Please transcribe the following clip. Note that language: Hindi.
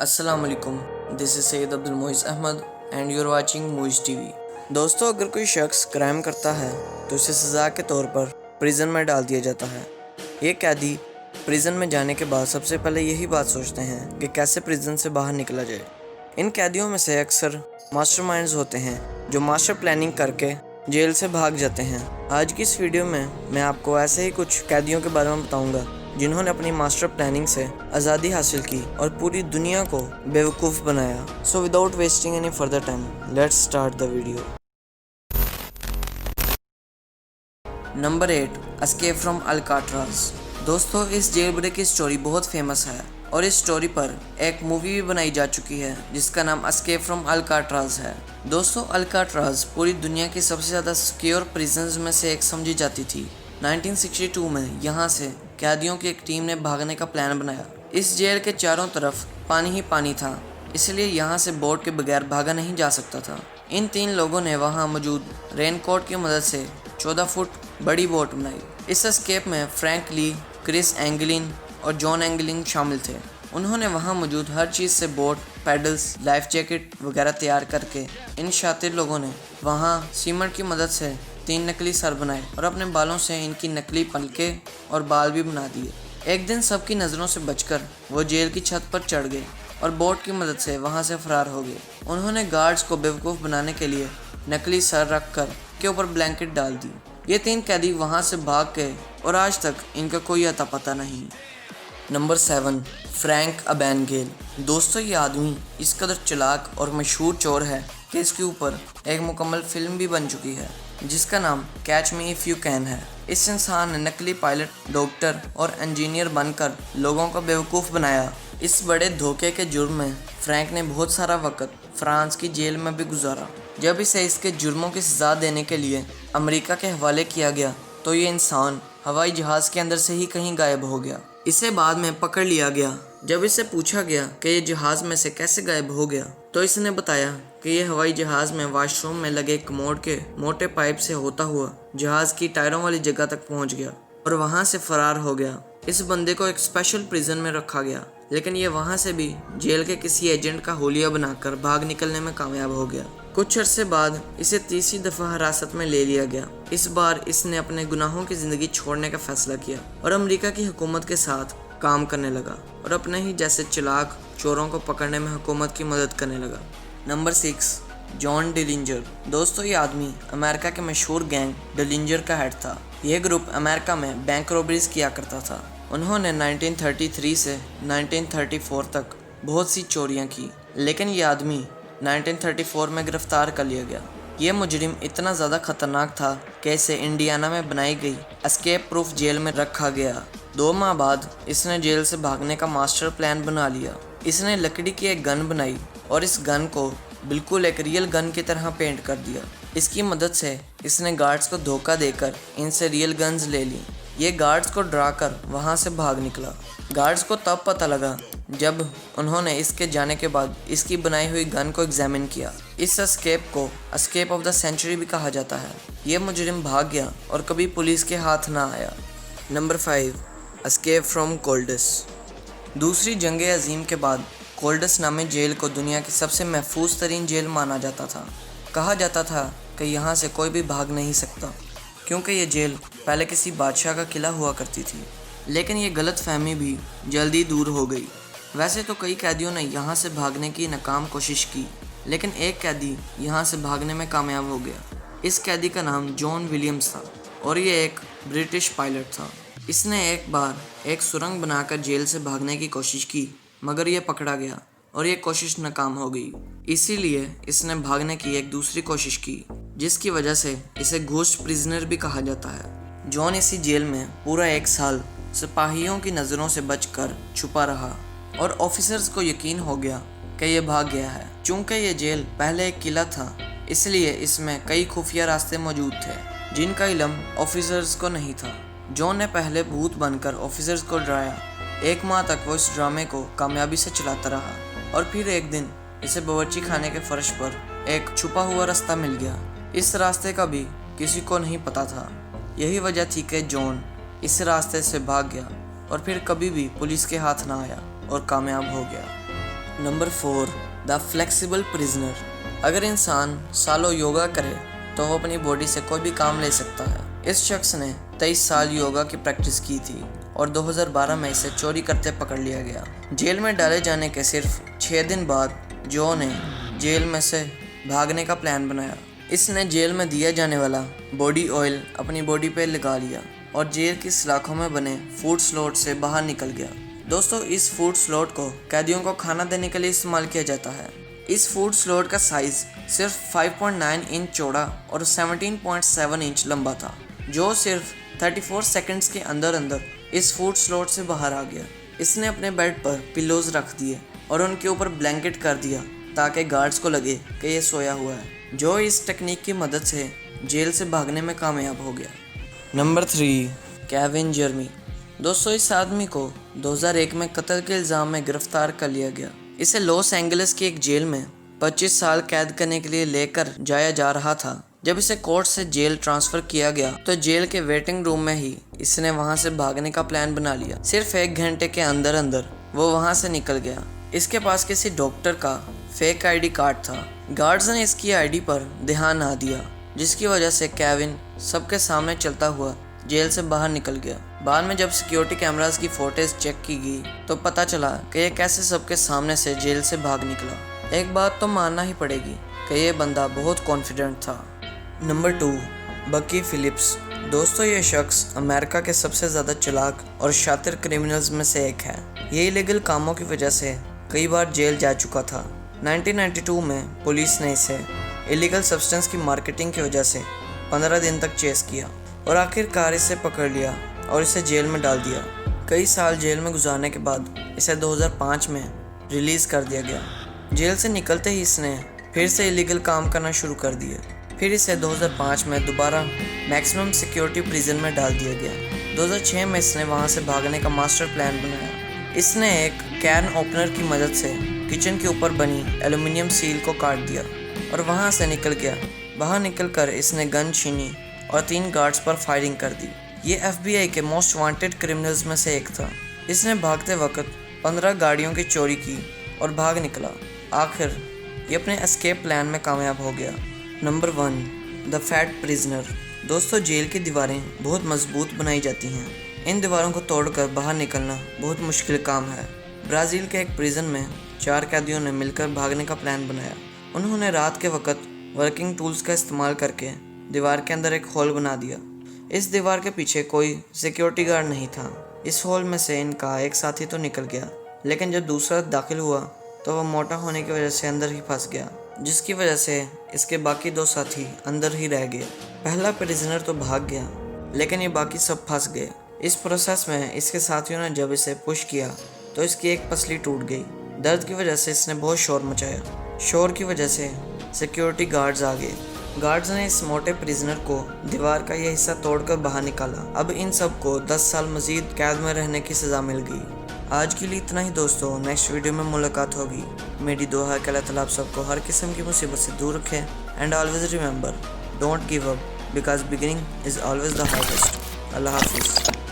अस्सलाम वालेकुम, this is Syed Abdul Moiz Ahmed and you are watching Moiz TV. दोस्तों, अगर कोई शख्स क्राइम करता है तो उसे सज़ा के तौर पर प्रिजन में डाल दिया जाता है। ये कैदी प्रिजन में जाने के बाद सबसे पहले यही बात सोचते हैं कि कैसे प्रिजन से बाहर निकला जाए। इन कैदियों में से अक्सर मास्टरमाइंड्स होते हैं जो मास्टर प्लानिंग करके जेल से भाग जाते हैं। आज की इस वीडियो में मैं आपको ऐसे ही कुछ कैदियों के बारे में बताऊंगा जिन्होंने अपनी मास्टर प्लानिंग से आज़ादी हासिल की और पूरी दुनिया को बेवकूफ़ बनाया। So without wasting any further time, let's start the video. Number 8, escape from Alcatraz. दोस्तों, इस जेल ब्रेक की स्टोरी बहुत फेमस है और इस स्टोरी पर एक मूवी भी बनाई जा चुकी है जिसका नाम एस्केप फ्रॉम अल्काट्राज है। दोस्तों, अल्काट्राज पूरी दुनिया की सबसे ज़्यादा सिक्योर प्रिजन्स में से एक समझी जाती थी। 1962 में यहाँ से कैदियों की एक टीम ने भागने का प्लान बनाया। इस जेल के चारों तरफ पानी ही पानी था, इसलिए यहाँ से बोट के बगैर भागा नहीं जा सकता था। इन 3 लोगों ने वहाँ मौजूद रेनकोट की मदद से 14 फुट बड़ी बोट बनाई। इस एस्केप में फ्रैंक ली, क्रिस एंगलिन और जॉन एंगलिन शामिल थे। उन्होंने वहाँ मौजूद हर चीज़ से बोट, पैडल्स, लाइफ जैकेट वगैरह तैयार करके इन शातिर लोगों ने वहाँ सीमेंट की मदद से 3 नकली सर बनाए और अपने बालों से इनकी नकली पलकें और बाल भी बना दिए। एक दिन सबकी नज़रों से बचकर वो जेल की छत पर चढ़ गए और बोट की मदद से वहाँ से फरार हो गए। उन्होंने गार्ड्स को बेवकूफ़ बनाने के लिए नकली सर रख कर के ऊपर ब्लैंकेट डाल दी। ये 3 कैदी वहाँ से भाग गए और आज तक इनका कोई अता पता नहीं। Number 7, Frank Abagnale. दोस्तों, ये आदमी इस कदर चालाक और मशहूर चोर है कि इसके ऊपर एक मुकम्मल फिल्म भी बन चुकी है जिसका नाम catch me if you can है। इस इंसान ने नकली पायलट, डॉक्टर और इंजीनियर बनकर लोगों को बेवकूफ़ बनाया। इस बड़े धोखे के जुर्म में फ्रैंक ने बहुत सारा वक्त फ्रांस की जेल में भी गुजारा। जब इसे इसके जुर्मों की सज़ा देने के लिए अमेरिका के हवाले किया गया तो ये इंसान हवाई जहाज़ के अंदर से ही कहीं गायब हो गया। इसे बाद में पकड़ लिया गया। जब इससे पूछा गया कि ये जहाज़ में से कैसे गायब हो गया तो इसने बताया कि ये हवाई जहाज़ में वॉशरूम में लगे कमोड के मोटे पाइप से होता हुआ जहाज़ की टायरों वाली जगह तक पहुंच गया और वहां से फरार हो गया। इस बंदे को एक स्पेशल प्रिजन में रखा गया, लेकिन ये वहां से भी जेल के किसी एजेंट का होलिया बनाकर भाग निकलने में कामयाब हो गया। कुछ अरसे बाद इसे तीसरी दफ़ा हिरासत में ले लिया गया। इस बार इसने अपने गुनाहों की ज़िंदगी छोड़ने का फैसला किया और अमेरिका की हुकूमत के साथ काम करने लगा और अपने ही जैसे चालाक चोरों को पकड़ने में हुकूमत की मदद करने लगा। Number 6, John Dillinger. दोस्तों, ये आदमी अमेरिका के मशहूर गैंग डिलिंजर का हेड था। यह ग्रुप अमेरिका में बैंक रॉबरीज किया करता था। उन्होंने 1933 से 1934 तक बहुत सी चोरियां की, लेकिन ये आदमी 1934 में गिरफ्तार कर लिया गया। ये मुजरिम इतना ज़्यादा खतरनाक था कि इसे इंडियाना में बनाई गई एस्केप प्रूफ जेल में रखा गया। 2 माह बाद इसने जेल से भागने का मास्टर प्लान बना लिया। इसने लकड़ी की एक गन बनाई और इस गन को बिल्कुल एक रियल गन की तरह पेंट कर दिया। इसकी मदद से इसने गार्ड्स को धोखा देकर इनसे रियल गन्स ले ली। ये गार्ड्स को डरा कर वहाँ से भाग निकला। गार्ड्स को तब पता लगा जब उन्होंने इसके जाने के बाद इसकी बनाई हुई गन को एग्जामिन किया। इस एस्केप को एस्केप ऑफ द सेंचुरी भी कहा जाता है। ये मुजरिम भाग गया और कभी पुलिस के हाथ ना आया। Number 5, escape from Colditz. दूसरी जंग अजीम के बाद कोल्डस नामी जेल को दुनिया की सबसे महफूज तरीन जेल माना जाता था। कहा जाता था कि यहाँ से कोई भी भाग नहीं सकता क्योंकि ये जेल पहले किसी बादशाह का किला हुआ करती थी। लेकिन ये गलत फहमी भी जल्दी दूर हो गई। वैसे तो कई कैदियों ने यहाँ से भागने की नाकाम कोशिश की, लेकिन एक कैदी यहाँ से भागने में कामयाब हो गया। इस कैदी का नाम जॉन विलियम्स था और ये एक ब्रिटिश पायलट था। इसने एक बार एक सुरंग बनाकर जेल से भागने की कोशिश की, मगर यह पकड़ा गया और ये कोशिश नाकाम हो गई। इसीलिए इसने भागने की एक दूसरी कोशिश की, जिसकी वजह से इसे घोस्ट प्रिजनर भी कहा जाता है। जॉन इसी जेल में पूरा 1 साल सिपाहियों की नज़रों से बचकर छुपा रहा और ऑफिसर्स को यकीन हो गया कि यह भाग गया है। चूँकि यह जेल पहले एक किला था, इसलिए इसमें कई खुफिया रास्ते मौजूद थे जिनका इल्म ऑफिसर्स को नहीं था। जॉन ने पहले भूत बनकर ऑफिसर्स को डराया। 1 माह तक वो इस ड्रामे को कामयाबी से चलाता रहा और फिर एक दिन इसे बावर्ची खाने के फर्श पर एक छुपा हुआ रास्ता मिल गया। इस रास्ते का भी किसी को नहीं पता था। यही वजह थी कि जॉन इस रास्ते से भाग गया और फिर कभी भी पुलिस के हाथ ना आया और कामयाब हो गया। Number 4, the flexible prisoner. अगर इंसान सालों योगा करे तो वो अपनी बॉडी से कोई भी काम ले सकता है। इस शख्स ने 23 साल योगा की प्रैक्टिस की थी और 2012 में इसे चोरी करते पकड़ लिया गया। जेल में डाले जाने के सिर्फ 6 दिन बाद जो ने जेल में से भागने का प्लान बनाया। इसने जेल में दिया जाने वाला बॉडी ऑयल अपनी बॉडी पे लगा लिया और जेल की सलाखों में बने फूड स्लॉट से बाहर निकल गया। दोस्तों, इस फूड स्लॉट को कैदियों को खाना देने के लिए इस्तेमाल किया जाता है। इस फूड स्लॉट का साइज सिर्फ 5.9 इंच चौड़ा और 17.7 इंच लंबा था, जो सिर्फ 34 सेकंड्स के अंदर अंदर इस फूड स्लॉट से बाहर आ गया। इसने अपने बेड पर पिलोज रख दिए और उनके ऊपर ब्लैंकेट कर दिया ताकि गार्ड्स को लगे कि ये सोया हुआ है, जो इस टेक्निक की मदद से जेल से भागने में कामयाब हो गया। Number 3, Kevin Jeremy. दोस्तों, इस आदमी को 2001 में कत्ल के इल्ज़ाम में गिरफ्तार कर लिया गया। इसे लॉस एंजलिस की एक जेल में 25 साल कैद करने के लिए लेकर जाया जा रहा था। जब इसे कोर्ट से जेल ट्रांसफ़र किया गया तो जेल के वेटिंग रूम में ही इसने वहां से भागने का प्लान बना लिया। सिर्फ 1 घंटे के अंदर अंदर वो वहां से निकल गया। इसके पास किसी डॉक्टर का फेक आईडी कार्ड था। गार्ड्स ने इसकी आईडी पर ध्यान ना दिया, जिसकी वजह से केविन सबके सामने चलता हुआ जेल से बाहर निकल गया। बाद में जब सिक्योरिटी कैमरास की फोटेज चेक की गई तो पता चला कि ये कैसे सबके सामने से जेल से भाग निकला। एक बात तो मानना ही पड़ेगी कि ये बंदा बहुत कॉन्फिडेंट था। नंबर 2, बकी फिलिप्स। दोस्तों, ये शख्स अमेरिका के सबसे ज़्यादा चालाक और शातिर क्रिमिनल्स में से एक है। ये इलीगल कामों की वजह से कई बार जेल जा चुका था। 1992 में पुलिस ने इसे इलीगल सब्सटेंस की मार्केटिंग की वजह से 15 दिन तक चेस किया और आखिरकार इसे पकड़ लिया और इसे जेल में डाल दिया। कई साल जेल में गुजारने के बाद इसे 2005 में रिलीज़ कर दिया गया। जेल से निकलते ही इसने फिर से इलीगल काम करना शुरू कर दिए। फिर इसे 2005 में दोबारा मैक्सिमम सिक्योरिटी प्रिजन में डाल दिया गया। 2006 में इसने वहां से भागने का मास्टर प्लान बनाया। इसने एक कैन ओपनर की मदद से किचन के ऊपर बनी एल्युमिनियम सील को काट दिया और वहां से निकल गया। बाहर निकलकर इसने गन छीनी और 3 गार्ड्स पर फायरिंग कर दी। ये FBI के मोस्ट वांटेड क्रिमिनल्स में से एक था। इसने भागते वक्त 15 गाड़ियों की चोरी की और भाग निकला। आखिर ये अपने एस्केप प्लान में कामयाब हो गया। Number 1, the fat prisoner. दोस्तों, जेल की दीवारें बहुत मजबूत बनाई जाती हैं। इन दीवारों को तोड़कर बाहर निकलना बहुत मुश्किल काम है। ब्राज़ील के एक प्रिजन में 4 कैदियों ने मिलकर भागने का प्लान बनाया। उन्होंने रात के वक्त वर्किंग टूल्स का इस्तेमाल करके दीवार के अंदर एक होल बना दिया। इस दीवार के पीछे कोई सिक्योरिटी गार्ड नहीं था। इस होल में से इनका एक साथी तो निकल गया, लेकिन जब दूसरा दाखिल हुआ तो वह मोटा होने की वजह से अंदर ही फंस गया, जिसकी वजह से इसके बाकी 2 साथी अंदर ही रह गए। पहला प्रिजनर तो भाग गया, लेकिन ये बाकी सब फंस गए। इस प्रोसेस में इसके साथियों ने जब इसे पुश किया तो इसकी एक पसली टूट गई। दर्द की वजह से इसने बहुत शोर मचाया। शोर की वजह से सिक्योरिटी गार्ड्स आ गए। गार्ड्स ने इस मोटे प्रिजनर को दीवार का यह हिस्सा तोड़कर बाहर निकाला। अब इन सबको 10 साल मजीद कैद में रहने की सज़ा मिल गई। आज के लिए इतना ही दोस्तों। नेक्स्ट वीडियो में मुलाकात होगी। मेरी दुआ है कि अल्लाह ताला आप सबको हर किस्म की मुसीबत से दूर रखे। And always remember, don't give up because beginning is always the hardest. अल्लाह हाफिज़।